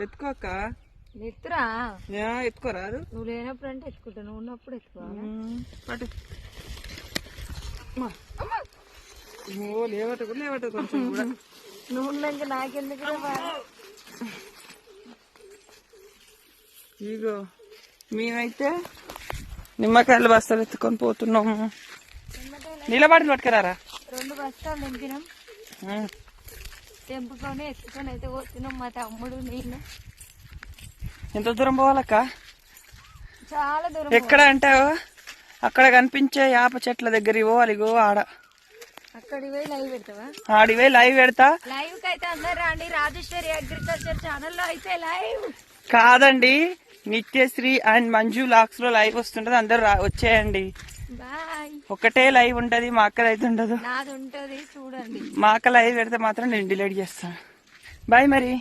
ఎత్తుకోక ఎత్తురా ఎత్తుకోరాదు. నువ్వు లేనప్పుడు అంటే ఎత్తుకుంటా, నువ్వు ఉన్నప్పుడు ఎత్తుకోవాలా? పట్టు. లేవట కూడా లేవట కొంచెం కూడా. నువ్వు ఉన్నాక నాకెందుకు? ఇగో మేమైతే నిమ్మకాయలు బస్తాలు ఎత్తుకొని పోతున్నాము. నిలబడి పట్టుకురారా. 2 బస్తాలు నింపినాం, తెంపుకొని ఎత్తుకొని అయితే పోతున్నాం. మా తమ్ముడు నేను. ఎంత దూరం పోవాలక్క? చాలా దూరం. ఎక్కడ అంటావు? అక్కడ కనిపించే యాప చెట్ల దగ్గర పోవాలి. ఇగో ఆడ అక్కడి పోయి లైవ్ పెడతావా? ఆడిపోయి లైవ్ పెడతా. లైవ్ కి అయితే అందరు రండి. రాజేశ్వరి అగ్రికల్చర్ ఛానల్లో అయితే లైవ్ కాదండి, నిత్యశ్రీ అండ్ మంజు లాక్స్ లో లైవ్ వస్తుంటది. అందరు వచ్చేయండి. బాయ్. ఒకటే లైవ్ ఉంటది, మా అక్కది అయితే ఉండదు. నాది ఉంటది చూడండి. మా అక్క లైవ్ పెడితే మాత్రం నేను డిలీట్ చేస్తాను. బాయ్ మరి.